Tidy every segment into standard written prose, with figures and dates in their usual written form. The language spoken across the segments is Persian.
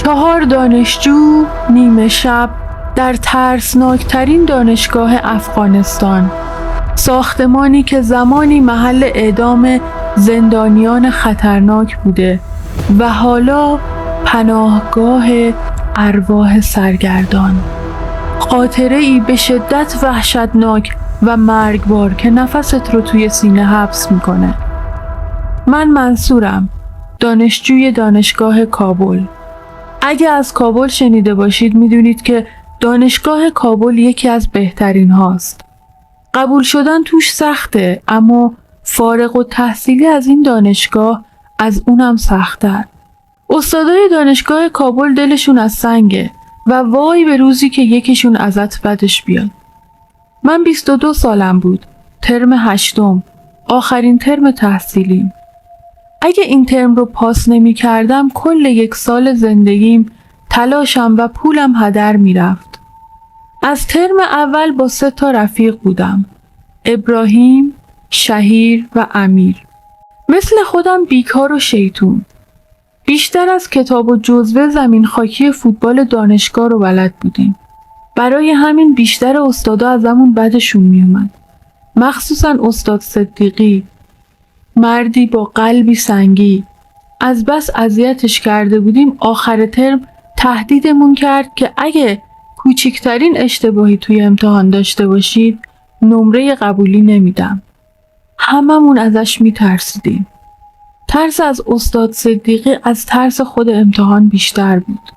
4 دانشجو نیمه شب در ترسناکترین دانشگاه افغانستان، ساختمانی که زمانی محل اعدام زندانیان خطرناک بوده و حالا پناهگاه ارواح سرگردان. خاطره ای به شدت وحشتناک و مرگبار که نفست رو توی سینه حبس میکنه. من منصورم، دانشجوی دانشگاه کابل. اگه از کابل شنیده باشید میدونید که دانشگاه کابل یکی از بهترین هاست. قبول شدن توش سخته، اما فارغ التحصیلی از این دانشگاه از اونم سخت‌تر. استادای دانشگاه کابل دلشون از سنگه و وای به روزی که یکیشون ازت بدش بیاد. من 22 سالم بود، ترم 8م، آخرین ترم تحصیلیم. اگه این ترم رو پاس نمی کردم کل 1 سال زندگیم، تلاشم و پولم هدر می رفت. از ترم اول با 3 تا رفیق بودم: ابراهیم، شهیر و امیر. مثل خودم بیکار و شیطون. بیشتر از کتاب و جزوه زمین خاکی فوتبال دانشگاه رو بلد بودیم. برای همین بیشتر استادا ازمون بدشون می اومد. مخصوصا استاد صدیقی، مردی با قلبی سنگی. از بس اذیتش کرده بودیم آخر ترم تهدیدمون کرد که اگه کوچکترین اشتباهی توی امتحان داشته باشید نمره قبولی نمیدم. هممون ازش میترسیدیم. ترس از استاد صدیقی از ترس خود امتحان بیشتر بود.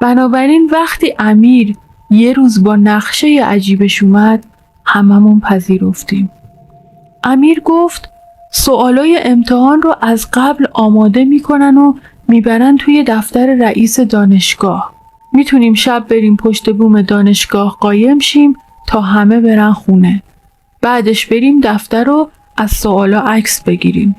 بنابراین وقتی امیر یه روز با نقشه عجیبش اومد هممون پذیرفتیم. امیر گفت سوالای امتحان رو از قبل آماده میکنن و میبرن توی دفتر رئیس دانشگاه. میتونیم شب بریم پشت بوم دانشگاه قایم شیم تا همه برن خونه. بعدش بریم دفتر رو از سوالا عکس بگیریم.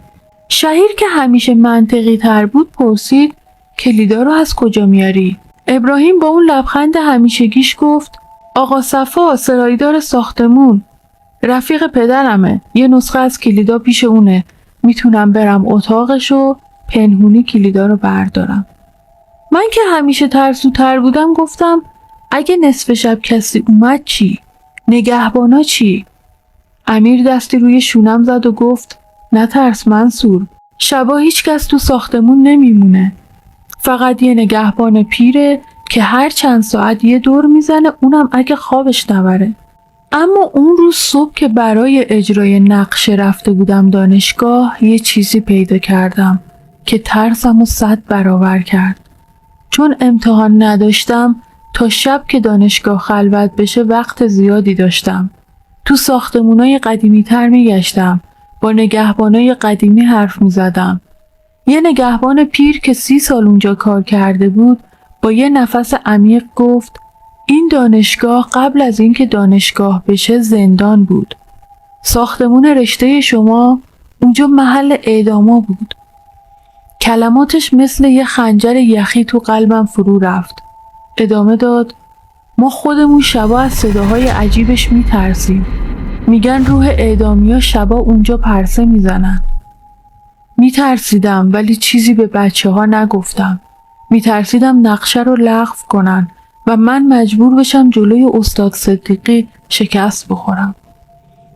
شهیر که همیشه منطقی تر بود پرسید کلیدا رو از کجا میاری؟ ابراهیم با اون لبخند همیشگیش گفت آقا صفا، سرایدار ساختمون، رفیق پدرمه، یه نسخه از کلیدا پیش اونه، میتونم برم اتاقش و پنهونی کلیدا رو بردارم. من که همیشه ترسوتر بودم گفتم اگه نصف شب کسی اومد چی؟ نگهبانا چی؟ امیر دستی روی شونم زد و گفت نترس منصور، شبا هیچ کس تو ساختمون نمیمونه. فقط یه نگهبان پیره که هر چند ساعت یه دور میزنه، اونم اگه خوابش نبره. اما اون روز صبح که برای اجرای نقشه رفته بودم دانشگاه یه چیزی پیدا کردم که ترسمو 100 برابر کرد. چون امتحان نداشتم تا شب که دانشگاه خلوت بشه وقت زیادی داشتم. تو ساختمونای قدیمی تر میگشتم، با نگهبانای قدیمی حرف میزدم. یه نگهبان پیر که 30 سال اونجا کار کرده بود با یه نفس عمیق گفت این دانشگاه قبل از اینکه دانشگاه بشه زندان بود. ساختمون رشته شما اونجا محل اعداما بود. کلماتش مثل یه خنجر یخی تو قلبم فرو رفت. ادامه داد ما خودمون شبا از صداهای عجیبش میترسیم. میگن روح اعدامیا شبا اونجا پرسه میزنن. میترسیدم ولی چیزی به بچه‌ها نگفتم. میترسیدم نقشه رو لغو کنن و من مجبور بشم جلوی استاد صدیقی شکست بخورم.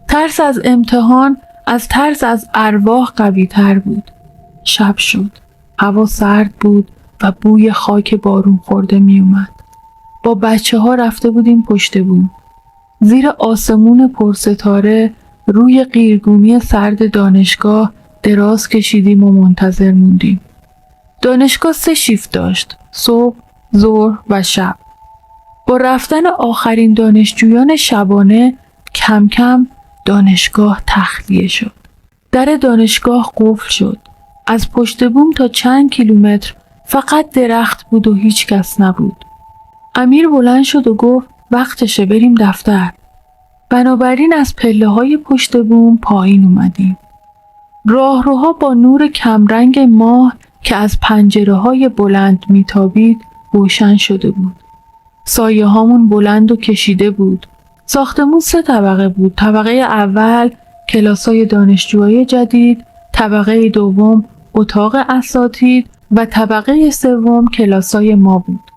ترس از امتحان از ترس از ارواح قوی تر بود. شب شد. هوا سرد بود و بوی خاک بارون خورده می اومد. با بچه ها رفته بودیم پشت بوم. زیر آسمون پرستاره روی قیرگونی سرد دانشگاه دراز کشیدیم و منتظر موندیم. دانشگاه 3 شیفت داشت: صبح، ظهر و شب. با رفتن آخرین دانشجویان شبانه کم کم دانشگاه تخلیه شد. در دانشگاه قفل شد. از پشت بوم تا چند کیلومتر فقط درخت بود و هیچ کس نبود. امیر بلند شد و گفت وقتشه بریم دفتر. بنابراین از پله‌های پشت بوم پایین اومدیم. راهروها با نور کمرنگ ماه که از پنجره‌های بلند میتابید روشن شده بود. سایه هامون بلند و کشیده بود. ساختمون 3 طبقه بود. طبقه اول کلاسای دانشجوهای جدید، طبقه دوم اتاق اساتید و طبقه سوم کلاسای ما بود.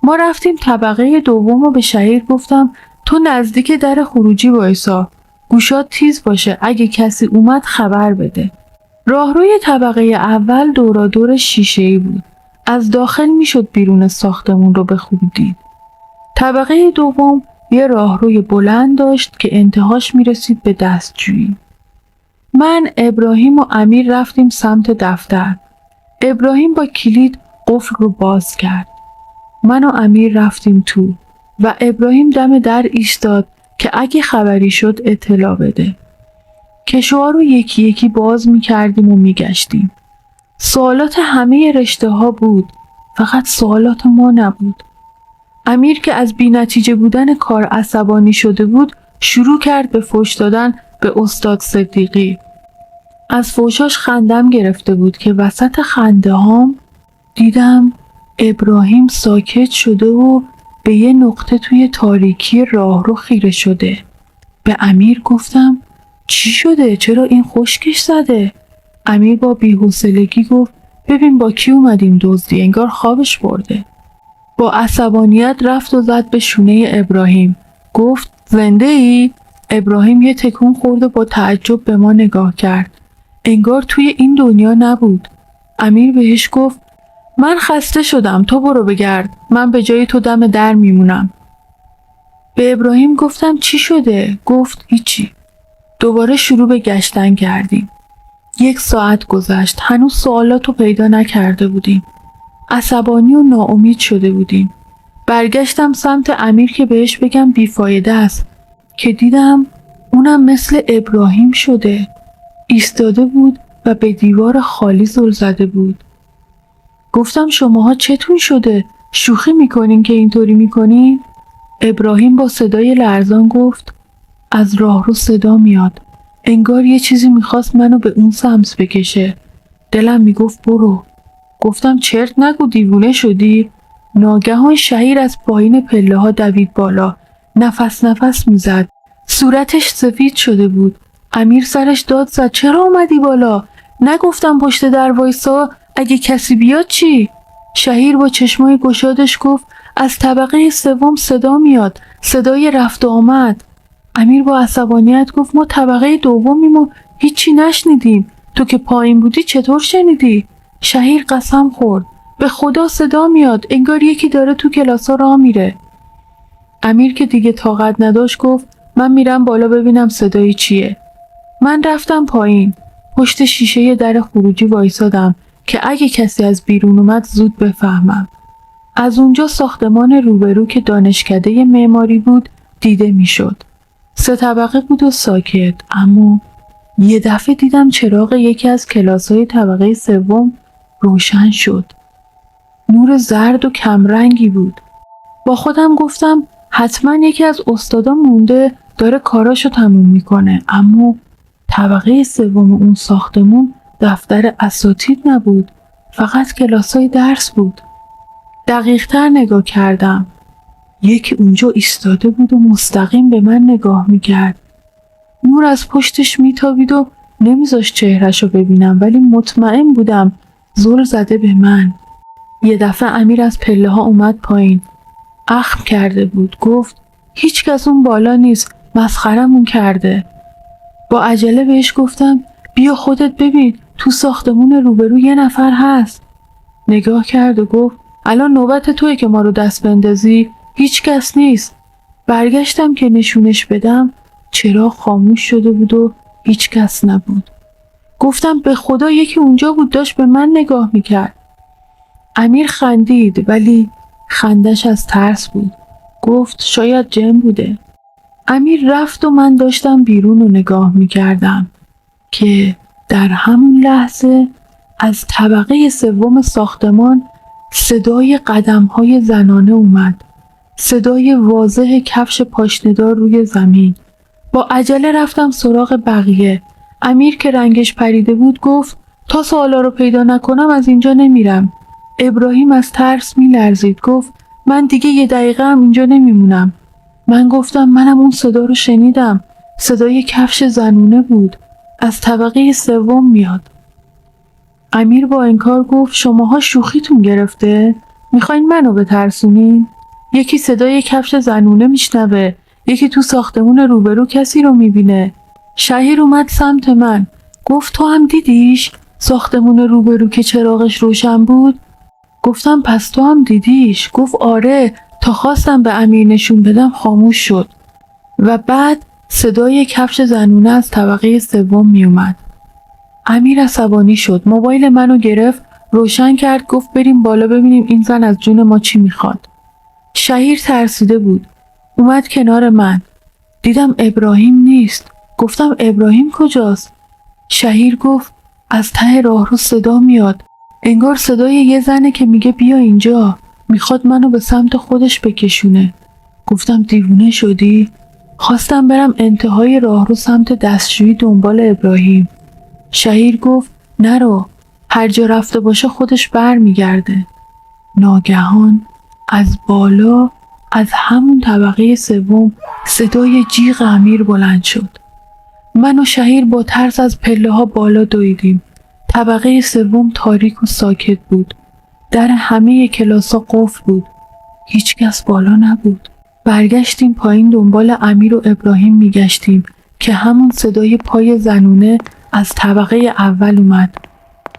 ما رفتیم طبقه دوم و به شهیر گفتم تو نزدیک در خروجی وایسا، گوشات تیز باشه، اگه کسی اومد خبر بده. راهروی طبقه اول دورادور شیشه‌ای بود. از داخل میشد بیرون ساختمون رو به خوبی دید. طبقه دوم یه راهروی بلند داشت که انتهاش میرسید به دستجویی. من، ابراهیم و امیر رفتیم سمت دفتر. ابراهیم با کلید قفل رو باز کرد. من و امیر رفتیم تو و ابراهیم دم در ایستاد که اگه خبری شد اطلاع بده. کشوها رو یکی یکی باز می‌کردیم و می‌گشتیم. سوالات همه رشته ها بود، فقط سوالات ما نبود. امیر که از بی‌نتیجه بودن کار عصبانی شده بود شروع کرد به فحش دادن به استاد صدیقی. از فحشاش خندم گرفته بود که وسط خنده هام دیدم ابراهیم ساکت شده و به یه نقطه توی تاریکی راهرو خیره شده. به امیر گفتم چی شده؟ چرا این خشکش زده؟ امیر با بی‌حوصلگی گفت ببین با کی اومدیم دزدی، انگار خوابش برده. با عصبانیت رفت و زد به شونه ابراهیم. گفت زنده ای؟ ابراهیم یه تکون خورد و با تعجب به ما نگاه کرد. انگار توی این دنیا نبود. امیر بهش گفت من خسته شدم، تو برو بگرد، من به جای تو دم در میمونم. به ابراهیم گفتم چی شده؟ گفت هیچی. دوباره شروع به گشتن کردیم. 1 ساعت گذشت، هنوز سوالاتو پیدا نکرده بودیم. عصبانی و ناامید شده بودیم. برگشتم سمت امیر که بهش بگم بیفایده است که دیدم اونم مثل ابراهیم شده. ایستاده بود و به دیوار خالی زل زده بود. گفتم شماها چتون شده؟ شوخی میکنین که اینطوری میکنین؟ ابراهیم با صدای لرزان گفت از راهرو صدا میاد. انگار یه چیزی میخواست منو به اون سمت بکشه. دلم میگفت برو. گفتم چرت نگو، دیوونه شدی؟ ناگهان شهیر از پایین پله ها دوید بالا. نفس میزد. صورتش سفید شده بود. امیر سرش داد زد چرا اومدی بالا؟ نگفتم پشت در وایسا، اگه کسی بیاد چی؟ شهیر با چشمای گشادش گفت از طبقه سوم صدا میاد، صدای رفت و آمد. امیر با عصبانیت گفت ما طبقه دومیم و هیچی نشنیدیم، تو که پایین بودی چطور شنیدی؟ شهیر قسم خورد به خدا صدا میاد، انگار یکی داره تو کلاسا راه میره. امیر که دیگه طاقت نداشت گفت من میرم بالا ببینم صدای چیه. من رفتم پایین، پشت شیشه در خروجی وایسادم که اگه کسی از بیرون اومد زود بفهمم. از اونجا ساختمان روبرو که دانشکده معماری بود دیده میشد. 3 طبقه بود و ساکت، اما یه دفعه دیدم چراغ یکی از کلاس‌های طبقه سوم روشن شد. نور زرد و کمرنگی بود. با خودم گفتم حتما یکی از استادا مونده داره کاراشو تموم میکنه، اما طبقه سوم اون ساختمون دفتر اساتید نبود، فقط کلاسای درس بود. دقیق‌تر نگاه کردم. یکی اونجا ایستاده بود و مستقیم به من نگاه میکرد. نور از پشتش میتابید و نمیذاشت چهرهشو ببینم، ولی مطمئن بودم زل زده به من. یه دفعه امیر از پله ها اومد پایین. اخم کرده بود. گفت هیچ کس اون بالا نیست، مسخرمون کرده. با عجله بهش گفتم بیا خودت ببین، تو ساختمون روبرو یه نفر هست. نگاه کرد و گفت الان نوبت توئه که ما رو دست بندازی؟ هیچ کس نیست. برگشتم که نشونش بدم، چراغ خاموش شده بود و هیچ کس نبود. گفتم به خدا یکی اونجا بود، داشت به من نگاه میکرد. امیر خندید، ولی خندش از ترس بود. گفت شاید جن بوده. امیر رفت و من داشتم بیرون رو نگاه میکردم که در همون لحظه از طبقه سوم ساختمان صدای قدم‌های زنانه اومد. صدای واضح کفش پاشنه‌دار روی زمین. با عجله رفتم سراغ بقیه. امیر که رنگش پریده بود گفت تا سوالا رو پیدا نکنم از اینجا نمیرم. ابراهیم از ترس میلرزید. گفت من دیگه 1 دقیقه هم اینجا نمیمونم. من گفتم منم اون صدا رو شنیدم. صدای کفش زنونه بود. از طبقه سوم میاد. امیر با انکار گفت شماها شوخیتون گرفته؟ میخواین منو بترسونین؟ یکی صدای کفش زنونه میشنوه، یکی تو ساختمون روبرو کسی رو میبینه. شهیر اومد سمت من، گفت تو هم دیدیش؟ ساختمون روبرو که چراغش روشن بود؟ گفتم پس تو هم دیدیش؟ گفت آره، تا خواستم به امیر نشون بدم خاموش شد. و بعد صدای کفش زنونه از طبقه سوم میومد. امیر عصبانی شد، موبایل منو گرفت، روشن کرد، گفت بریم بالا ببینیم این زن از جون ما چی میخواد. شهیر ترسیده بود، اومد کنار من. دیدم ابراهیم نیست. گفتم ابراهیم کجاست؟ شهیر گفت از ته راهرو صدا میاد، انگار صدای یه زنه که میگه بیا اینجا، میخواد منو به سمت خودش بکشونه. گفتم دیوونه شدی؟ خواستم برم انتهای راهرو سمت دستشویی دنبال ابراهیم. شهیر گفت نرو، هر جا رفته باشه خودش بر میگرده. ناگهان از بالا، از همون طبقه سوم، صدای جیغ امیر بلند شد. من و شهیر با ترس از پله ها بالا دویدیم. طبقه سوم تاریک و ساکت بود. در همه کلاسا قفل بود. هیچ کس بالا نبود. برگشتیم پایین دنبال امیر و ابراهیم میگشتیم که همون صدای پای زنونه از طبقه اول اومد.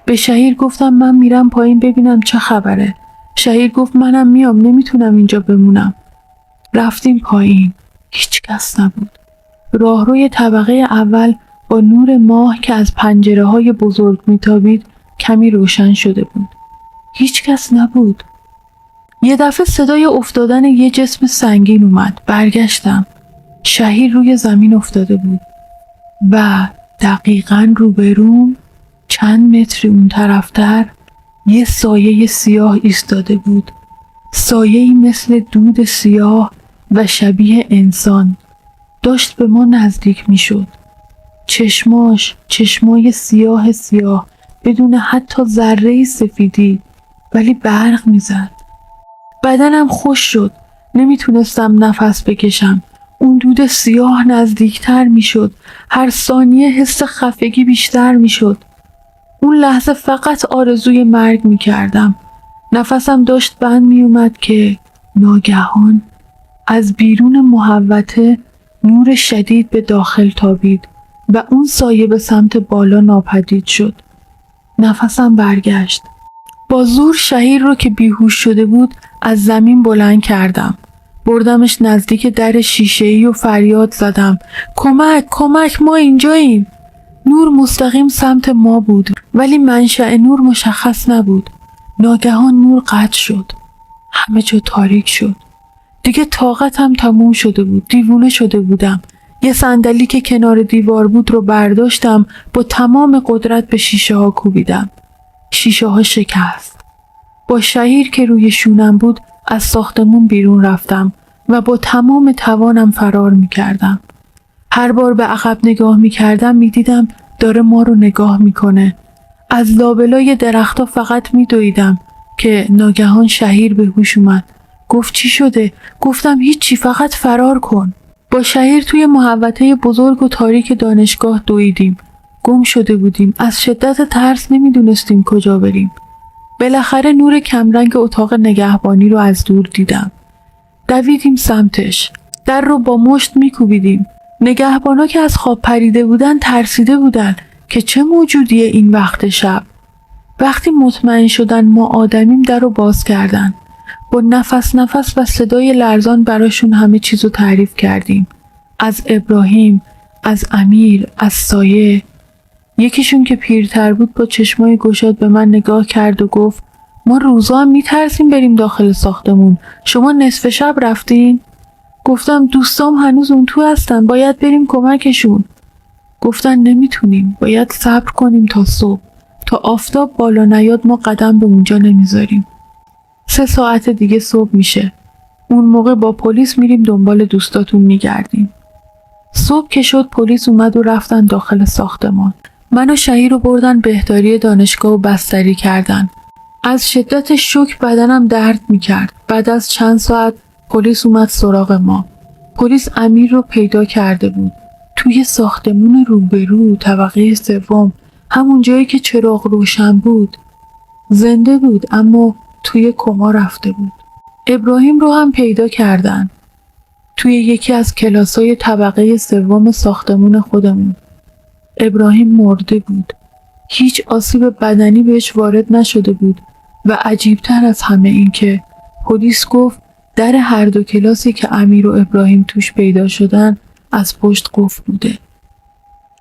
به شهیر گفتم من میرم پایین ببینم چه خبره. شهیر گفت منم میام، نمیتونم اینجا بمونم. رفتیم پایین. هیچ کس نبود. راهروی طبقه اول با نور ماه که از پنجره‌های بزرگ میتابید کمی روشن شده بود. هیچ کس نبود. یه دفعه صدای افتادن یه جسم سنگین اومد. برگشتم. شهیر روی زمین افتاده بود و دقیقاً روبروم چند متری اون طرفتر یه سایه سیاه ایستاده بود. سایه‌ای مثل دود سیاه و شبیه انسان داشت به ما نزدیک می شد. چشمای سیاه بدون حتی ذره سفیدی، ولی برق می زد. بدنم خوش شد. نمیتونستم نفس بکشم. اون دود سیاه نزدیکتر می شد. هر ثانیه حس خفگی بیشتر می شد. اون لحظه فقط آرزوی مرگ می کردم. نفسم داشت بند می اومد که ناگهان از بیرون محوطه نور شدید به داخل تابید و اون سایه به سمت بالا ناپدید شد. نفسم برگشت. با زور شهیر رو که بیهوش شده بود از زمین بلند کردم. بردمش نزدیک در شیشه‌ای و فریاد زدم کمک، کمک، ما اینجاییم. نور مستقیم سمت ما بود ولی منشأ نور مشخص نبود. ناگهان نور قطع شد. همه جا تاریک شد. دیگه طاقتم تموم شده بود. دیوونه شده بودم. یه صندلی که کنار دیوار بود رو برداشتم، با تمام قدرت به شیشه ها کوبیدم. شیشه ها شکست. با شهیر که روی شونم بود از ساختمون بیرون رفتم و با تمام توانم فرار میکردم. هر بار به عقب نگاه میکردم میدیدم داره ما رو نگاه میکنه. از لابلای درختها فقط میدویدم که ناگهان شهیر به هوش اومد. گفت چی شده؟ گفتم هیچی، فقط فرار کن. با شهیر توی محوطه بزرگ و تاریک دانشگاه دویدیم. گم شده بودیم. از شدت ترس نمیدونستیم کجا بریم. بالاخره نور کمرنگ اتاق نگهبانی رو از دور دیدم. دویدیم سمتش. در رو با مشت میکوبیدیم. نگهبانا که از خواب پریده بودن ترسیده بودن که چه موجودیه این وقت شب. وقتی مطمئن شدن ما آدمیم در رو باز کردن. با نفس و صدای لرزان براشون همه چیزو تعریف کردیم. از ابراهیم، از امیر، از سایه. یکیشون که پیرتر بود با چشمای گشاد به من نگاه کرد و گفت ما روزا هم میترسیم بریم داخل ساختمون. شما نصف شب رفتین؟ گفتم دوستام هنوز اون تو هستن، باید بریم کمکشون. گفتن نمیتونیم، باید صبر کنیم تا صبح. تا آفتاب بالا نیاد ما قدم به اونجا نمیذاریم. 3 ساعت دیگه صبح میشه. اون موقع با پلیس میریم دنبال دوستاتون میگردیم. صبح که شد پلیس اومد و رفتن داخل ساختمان. من و شهیر رو بردن بهداری دانشگاه و بستری کردن. از شدت شوک بدنم درد میکرد. بعد از چند ساعت پلیس اومد سراغ ما. پلیس امیر رو پیدا کرده بود. توی ساختمون روبرو طبقه 3 همون جایی که چراغ روشن بود. زنده بود اما توی کما رفته بود. ابراهیم رو هم پیدا کردن. توی یکی از کلاسای طبقه سوم ساختمون خودمون. ابراهیم مرده بود. هیچ آسیب بدنی بهش وارد نشده بود و عجیبتر از همه این که پلیس گفت در هر دو کلاسی که امیر و ابراهیم توش پیدا شدن از پشت قفل بوده.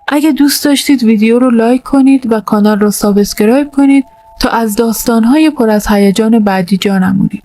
اگه دوست داشتید ویدیو رو لایک کنید و کانال رو سابسکرایب کنید تا از داستان‌های پر از هیجان بعدی جا نمونید.